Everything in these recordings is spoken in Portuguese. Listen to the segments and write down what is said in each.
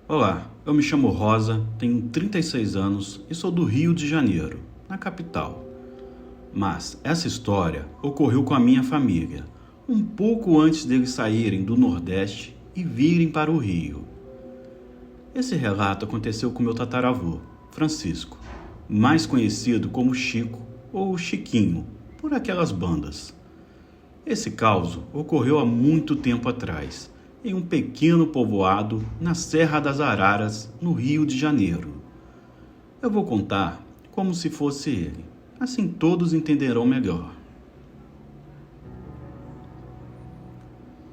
Olá, eu me chamo Rosa, tenho 36 anos e sou do Rio de Janeiro, na capital. Mas essa história ocorreu com a minha família, um pouco antes deles saírem do Nordeste e virem para o Rio. Esse relato aconteceu com meu tataravô, Francisco, mais conhecido como Chico ou Chiquinho, por aquelas bandas. Esse caos ocorreu há muito tempo atrás, em um pequeno povoado na Serra das Araras, no Rio de Janeiro. Eu vou contar como se fosse ele, assim todos entenderão melhor.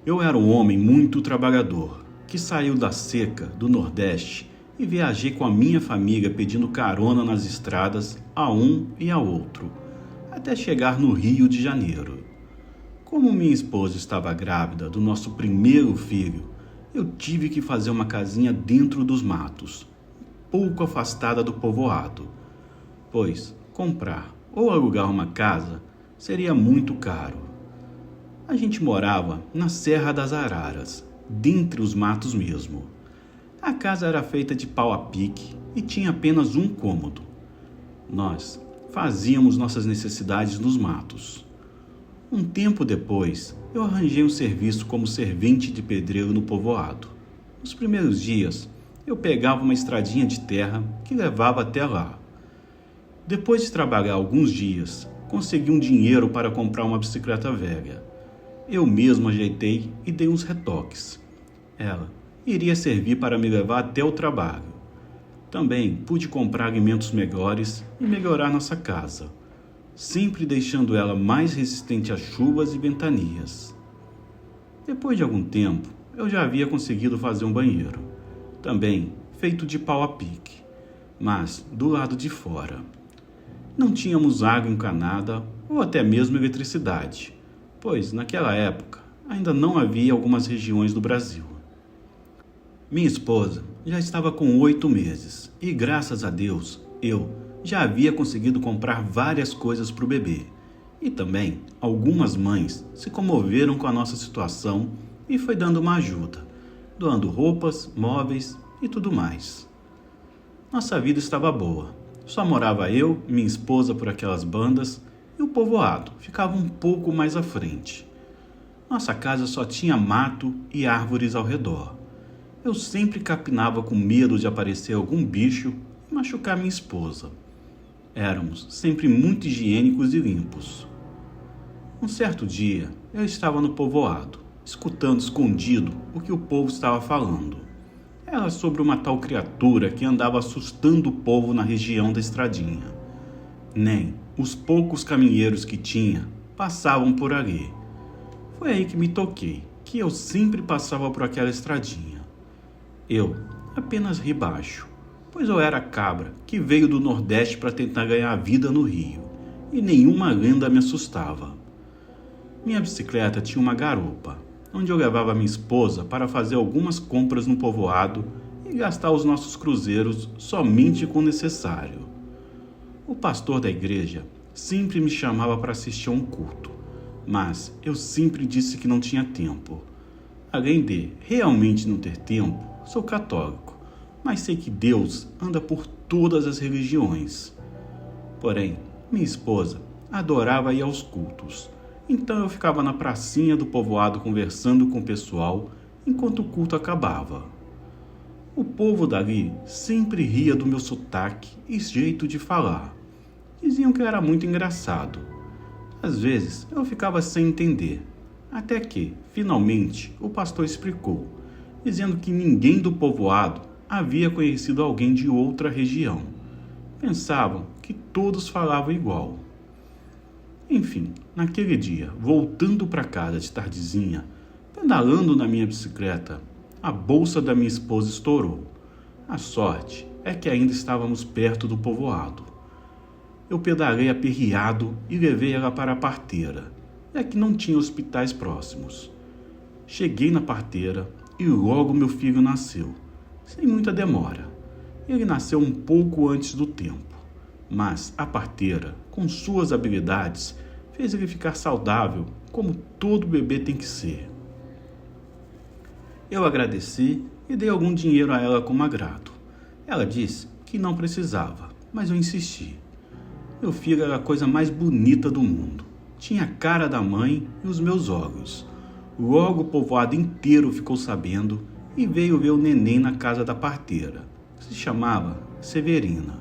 Eu era um homem muito trabalhador, que saiu da seca do Nordeste e viajei com a minha família pedindo carona nas estradas a um e a outro, até chegar no Rio de Janeiro. Como minha esposa estava grávida do nosso primeiro filho, eu tive que fazer uma casinha dentro dos matos, pouco afastada do povoado, pois comprar ou alugar uma casa seria muito caro. A gente morava na Serra das Araras, dentre os matos mesmo. A casa era feita de pau a pique e tinha apenas um cômodo. Nós fazíamos nossas necessidades nos matos. Um tempo depois, eu arranjei um serviço como servente de pedreiro no povoado. Nos primeiros dias, eu pegava uma estradinha de terra que levava até lá. Depois de trabalhar alguns dias, consegui um dinheiro para comprar uma bicicleta velha. Eu mesmo ajeitei e dei uns retoques. Ela iria servir para me levar até o trabalho. Também pude comprar alimentos melhores e melhorar nossa casa, sempre deixando ela mais resistente a chuvas e ventanias. Depois de algum tempo, eu já havia conseguido fazer um banheiro, também feito de pau a pique, mas do lado de fora. Não tínhamos água encanada ou até mesmo eletricidade, pois naquela época ainda não havia algumas regiões do Brasil. Minha esposa já estava com 8 meses e, graças a Deus, eu já havia conseguido comprar várias coisas para o bebê. E também algumas mães se comoveram com a nossa situação e foi dando uma ajuda, doando roupas, móveis e tudo mais. Nossa vida estava boa. Só morava eu e minha esposa por aquelas bandas e o povoado ficava um pouco mais à frente. Nossa casa só tinha mato e árvores ao redor. Eu sempre capinava com medo de aparecer algum bicho e machucar minha esposa. Éramos sempre muito higiênicos e limpos. Um certo dia, eu estava no povoado, escutando escondido o que o povo estava falando. Era sobre uma tal criatura que andava assustando o povo na região da estradinha. Nem os poucos caminheiros que tinha passavam por ali. Foi aí que me toquei, que eu sempre passava por aquela estradinha. Eu apenas ri baixo, pois eu era cabra que veio do Nordeste para tentar ganhar a vida no Rio, e nenhuma lenda me assustava. Minha bicicleta tinha uma garupa, onde eu levava minha esposa para fazer algumas compras no povoado e gastar os nossos cruzeiros somente com o necessário. O pastor da igreja sempre me chamava para assistir a um culto, mas eu sempre disse que não tinha tempo. Além de realmente não ter tempo, sou católico, mas sei que Deus anda por todas as religiões. Porém, minha esposa adorava ir aos cultos, então eu ficava na pracinha do povoado conversando com o pessoal enquanto o culto acabava. O povo dali sempre ria do meu sotaque e jeito de falar. Diziam que era muito engraçado. Às vezes eu ficava sem entender, até que, finalmente, o pastor explicou, dizendo que ninguém do povoado havia conhecido alguém de outra região. Pensavam que todos falavam igual. Enfim, naquele dia, voltando para casa de tardezinha, pedalando na minha bicicleta, a bolsa da minha esposa estourou. A sorte é que ainda estávamos perto do povoado. Eu pedalei aperreado e levei ela para a parteira, já que não tinha hospitais próximos. Cheguei na parteira e logo meu filho nasceu, sem muita demora. Ele nasceu um pouco antes do tempo, mas a parteira, com suas habilidades, fez ele ficar saudável, como todo bebê tem que ser. Eu agradeci e dei algum dinheiro a ela como agrado. Ela disse que não precisava, mas eu insisti. Meu filho era a coisa mais bonita do mundo. Tinha a cara da mãe e os meus olhos. Logo o povoado inteiro ficou sabendo e veio ver o neném na casa da parteira. Se chamava Severina.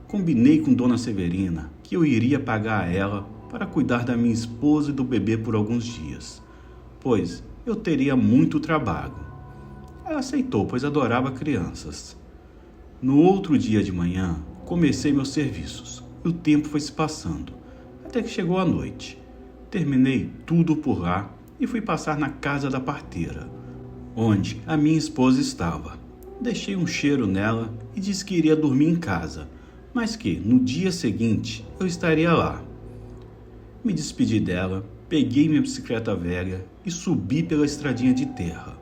Combinei com Dona Severina que eu iria pagar a ela para cuidar da minha esposa e do bebê por alguns dias, pois eu teria muito trabalho. Ela aceitou, pois adorava crianças. No outro dia de manhã, comecei meus serviços e o tempo foi se passando, até que chegou a noite. Terminei tudo por lá e fui passar na casa da parteira, onde a minha esposa estava. Deixei um cheiro nela e disse que iria dormir em casa, mas que no dia seguinte eu estaria lá. Me despedi dela, peguei minha bicicleta velha e subi pela estradinha de terra.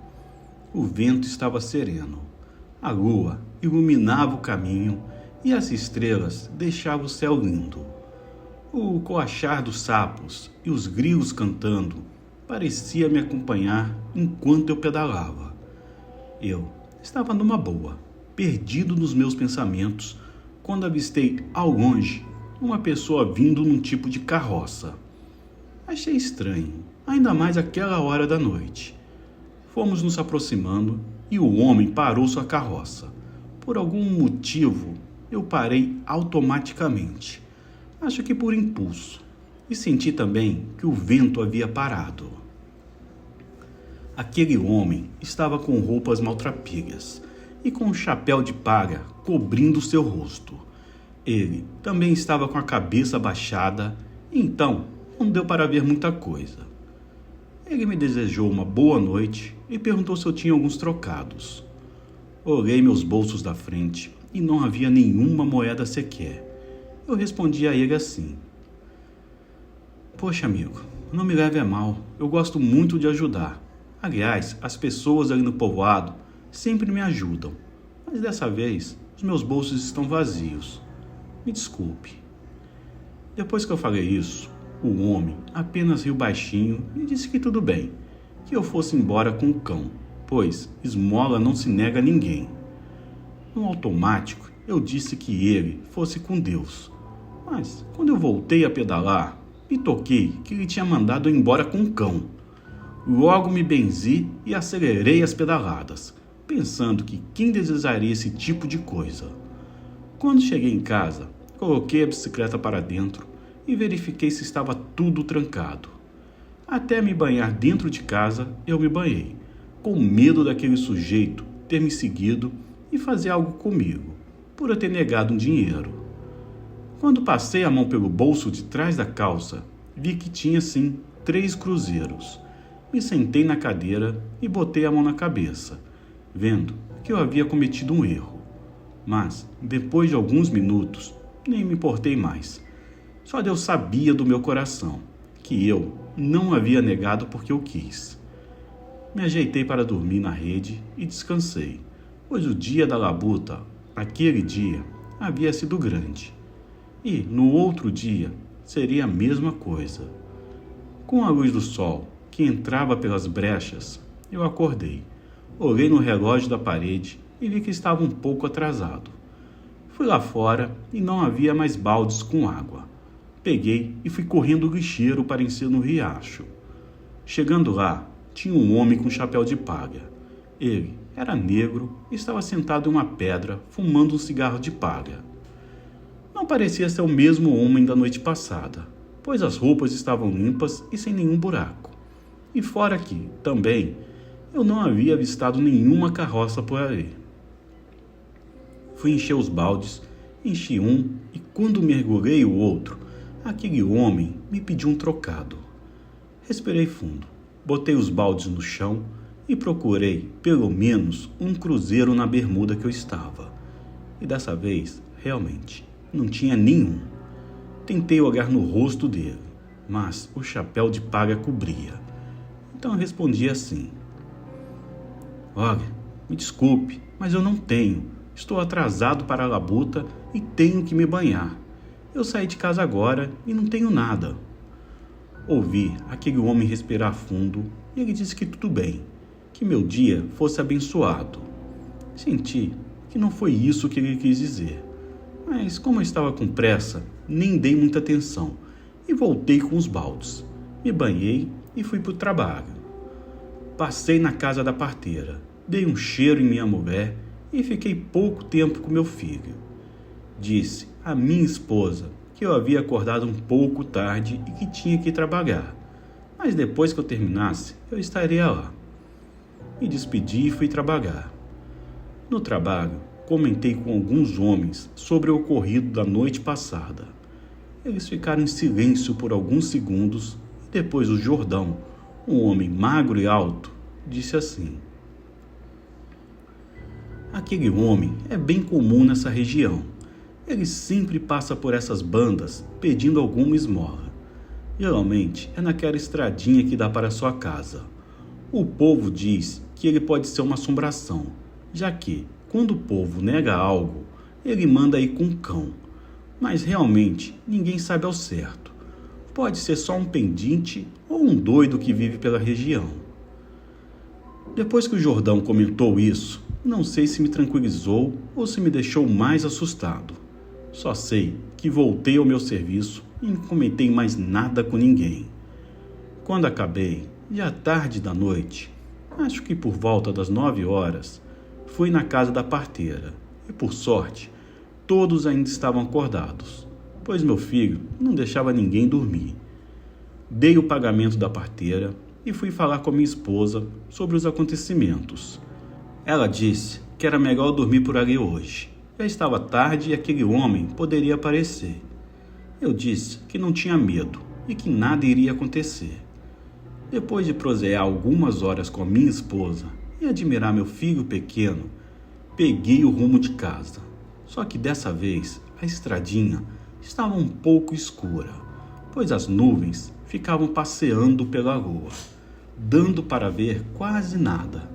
O vento estava sereno, a lua iluminava o caminho e as estrelas deixavam o céu lindo. O coachar dos sapos e os grilos cantando parecia me acompanhar enquanto eu pedalava. Eu estava numa boa, perdido nos meus pensamentos, quando avistei ao longe uma pessoa vindo num tipo de carroça. Achei estranho, ainda mais aquela hora da noite. Fomos nos aproximando e o homem parou sua carroça. Por algum motivo, eu parei automaticamente. Acho que por impulso. E senti também que o vento havia parado. Aquele homem estava com roupas maltrapilhas e com um chapéu de palha cobrindo seu rosto. Ele também estava com a cabeça baixada, então não deu para ver muita coisa. Ele me desejou uma boa noite e perguntou se eu tinha alguns trocados. Olhei meus bolsos da frente e não havia nenhuma moeda sequer. Eu respondi a ele assim: "Poxa, amigo, não me leve a mal, eu gosto muito de ajudar. Aliás, as pessoas ali no povoado sempre me ajudam, mas dessa vez os meus bolsos estão vazios. Me desculpe." Depois que eu falei isso, o homem apenas riu baixinho e disse que tudo bem, que eu fosse embora com o cão, pois esmola não se nega a ninguém. No automático, eu disse que ele fosse com Deus, mas quando eu voltei a pedalar, me toquei que ele tinha mandado eu embora com o cão. Logo me benzi e acelerei as pedaladas, pensando que quem desejaria esse tipo de coisa. Quando cheguei em casa, coloquei a bicicleta para dentro e verifiquei se estava tudo trancado. Até me banhar dentro de casa, eu me banhei, com medo daquele sujeito ter me seguido e fazer algo comigo, por eu ter negado um dinheiro. Quando passei a mão pelo bolso de trás da calça, vi que tinha sim 3 cruzeiros. Me sentei na cadeira e botei a mão na cabeça, vendo que eu havia cometido um erro. Mas, depois de alguns minutos, nem me importei mais. Só Deus sabia do meu coração que eu não havia negado porque eu quis. Me ajeitei para dormir na rede e descansei, pois o dia da labuta, aquele dia, havia sido grande. E, no outro dia, seria a mesma coisa. Com a luz do sol, que entrava pelas brechas, eu acordei. Olhei no relógio da parede e vi que estava um pouco atrasado. Fui lá fora e não havia mais baldes com água. Peguei e fui correndo o lixeiro para encher no riacho. Chegando lá, tinha um homem com chapéu de palha. Ele era negro e estava sentado em uma pedra, fumando um cigarro de palha. Não parecia ser o mesmo homem da noite passada, pois as roupas estavam limpas e sem nenhum buraco. E fora que, também, eu não havia avistado nenhuma carroça por ali. Fui encher os baldes, enchi um e quando mergulhei o outro, aquele homem me pediu um trocado. Respirei fundo, botei os baldes no chão e procurei pelo menos um cruzeiro na bermuda que eu estava. E dessa vez, realmente, não tinha nenhum. Tentei olhar no rosto dele, mas o chapéu de palha cobria. Então eu respondi assim: "Olha, me desculpe, mas eu não tenho. Estou atrasado para a labuta e tenho que me banhar. Eu saí de casa agora e não tenho nada." Ouvi aquele homem respirar fundo e ele disse que tudo bem, que meu dia fosse abençoado. Senti que não foi isso que ele quis dizer, mas como eu estava com pressa, nem dei muita atenção e voltei com os baldes. Me banhei e fui para o trabalho. Passei na casa da parteira, dei um cheiro em minha mulher e fiquei pouco tempo com meu filho. Disse à minha esposa que eu havia acordado um pouco tarde e que tinha que trabalhar, mas depois que eu terminasse, eu estaria lá. Me despedi e fui trabalhar. No trabalho, comentei com alguns homens sobre o ocorrido da noite passada. Eles ficaram em silêncio por alguns segundos e depois o Jordão, um homem magro e alto, disse assim: aquele homem é bem comum nessa região. Ele sempre passa por essas bandas pedindo alguma esmola. Geralmente é naquela estradinha que dá para sua casa. O povo diz que ele pode ser uma assombração, já que, quando o povo nega algo, ele manda ir com um cão. Mas realmente ninguém sabe ao certo. Pode ser só um pendente ou um doido que vive pela região. Depois que o Jordão comentou isso, não sei se me tranquilizou ou se me deixou mais assustado. Só sei que voltei ao meu serviço e não comentei mais nada com ninguém. Quando acabei, já tarde da noite, acho que por volta das 9 horas, fui na casa da parteira e, por sorte, todos ainda estavam acordados, pois meu filho não deixava ninguém dormir. Dei o pagamento da parteira e fui falar com minha esposa sobre os acontecimentos. Ela disse que era melhor dormir por ali hoje. Já estava tarde e aquele homem poderia aparecer. Eu disse que não tinha medo e que nada iria acontecer. Depois de prosear algumas horas com a minha esposa e admirar meu filho pequeno, peguei o rumo de casa. Só que dessa vez a estradinha estava um pouco escura, pois as nuvens ficavam passeando pela rua, dando para ver quase nada,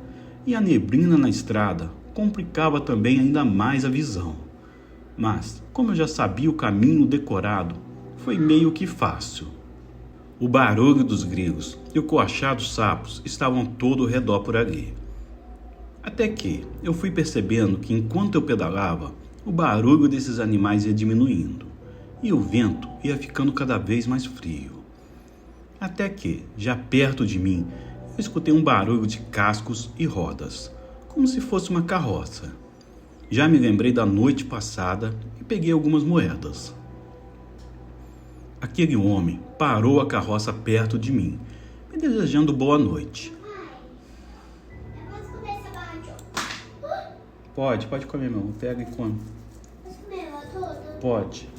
e a neblina na estrada complicava também ainda mais a visão. Mas, como eu já sabia o caminho decorado, foi meio que fácil. O barulho dos grilos e o coachar dos sapos estavam todo ao redor por ali. Até que eu fui percebendo que enquanto eu pedalava, o barulho desses animais ia diminuindo e o vento ia ficando cada vez mais frio. Até que, já perto de mim, eu escutei um barulho de cascos e rodas, como se fosse uma carroça. Já me lembrei da noite passada e peguei algumas moedas. Aquele homem parou a carroça perto de mim, me desejando boa noite. Posso comer essa barra aqui? Pode comer, meu irmão. Pega e come. Posso comer ela toda? Pode.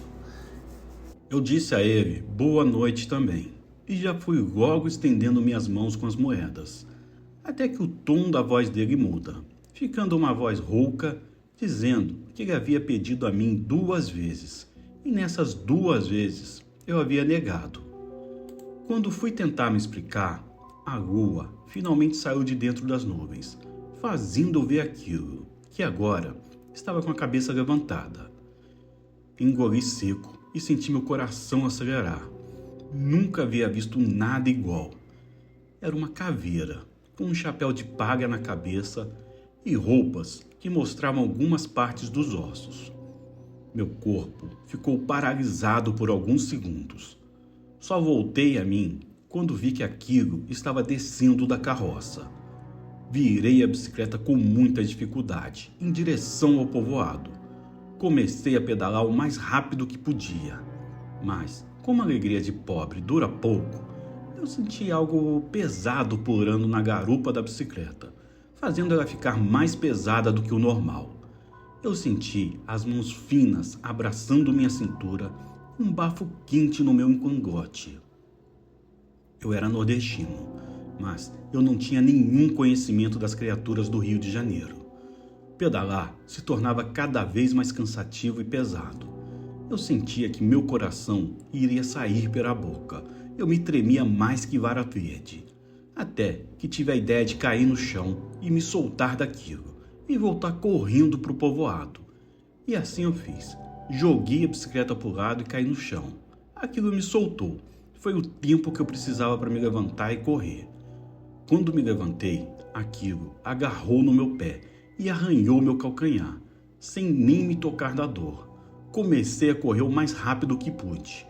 Eu disse a ele boa noite também, e já fui logo estendendo minhas mãos com as moedas, até que o tom da voz dele muda, ficando uma voz rouca, dizendo que ele havia pedido a mim 2 vezes, e nessas 2 vezes eu havia negado. Quando fui tentar me explicar, a lua finalmente saiu de dentro das nuvens, fazendo eu ver aquilo, que agora estava com a cabeça levantada. Engoli seco e senti meu coração acelerar. Nunca havia visto nada igual. Era uma caveira, com um chapéu de palha na cabeça e roupas que mostravam algumas partes dos ossos. Meu corpo ficou paralisado por alguns segundos. Só voltei a mim quando vi que aquilo estava descendo da carroça. Virei a bicicleta com muita dificuldade, em direção ao povoado. Comecei a pedalar o mais rápido que podia. Mas, como a alegria de pobre dura pouco, eu senti algo pesado pulando na garupa da bicicleta, fazendo ela ficar mais pesada do que o normal. Eu senti as mãos finas abraçando minha cintura, um bafo quente no meu cangote. Eu era nordestino, mas eu não tinha nenhum conhecimento das criaturas do Rio de Janeiro. Pedalar se tornava cada vez mais cansativo e pesado. Eu sentia que meu coração iria sair pela boca. Eu me tremia mais que vara verde. Até que tive a ideia de cair no chão e me soltar daquilo e voltar correndo para o povoado. E assim eu fiz. Joguei a bicicleta para o lado e caí no chão. Aquilo me soltou. Foi o tempo que eu precisava para me levantar e correr. Quando me levantei, aquilo agarrou no meu pé e arranhou meu calcanhar, sem nem me tocar da dor. Comecei a correr o mais rápido que pude.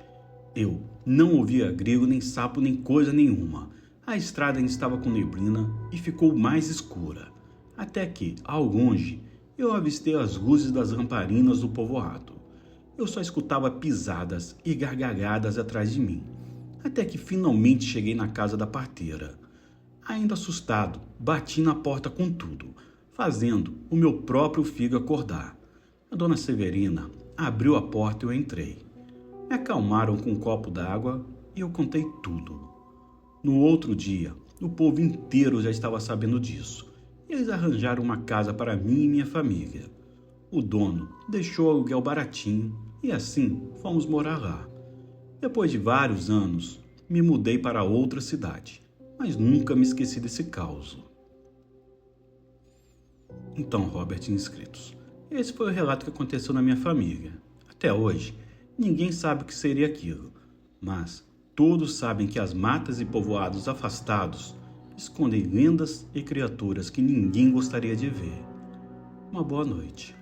Eu não ouvia grilo, nem sapo, nem coisa nenhuma. A estrada ainda estava com neblina e ficou mais escura, até que, ao longe, eu avistei as luzes das lamparinas do povoado. Eu só escutava pisadas e gargalhadas atrás de mim, até que finalmente cheguei na casa da parteira. Ainda assustado, bati na porta com tudo, fazendo o meu próprio filho acordar. A dona Severina abriu a porta e eu entrei. Me acalmaram com um copo d'água e eu contei tudo. No outro dia, o povo inteiro já estava sabendo disso. Eles arranjaram uma casa para mim e minha família. O dono deixou o aluguel baratinho e assim fomos morar lá. Depois de vários anos, me mudei para outra cidade, mas nunca me esqueci desse caos. Então, Robert e inscritos, esse foi o relato que aconteceu na minha família. Até hoje, ninguém sabe o que seria aquilo, mas todos sabem que as matas e povoados afastados escondem lendas e criaturas que ninguém gostaria de ver. Uma boa noite.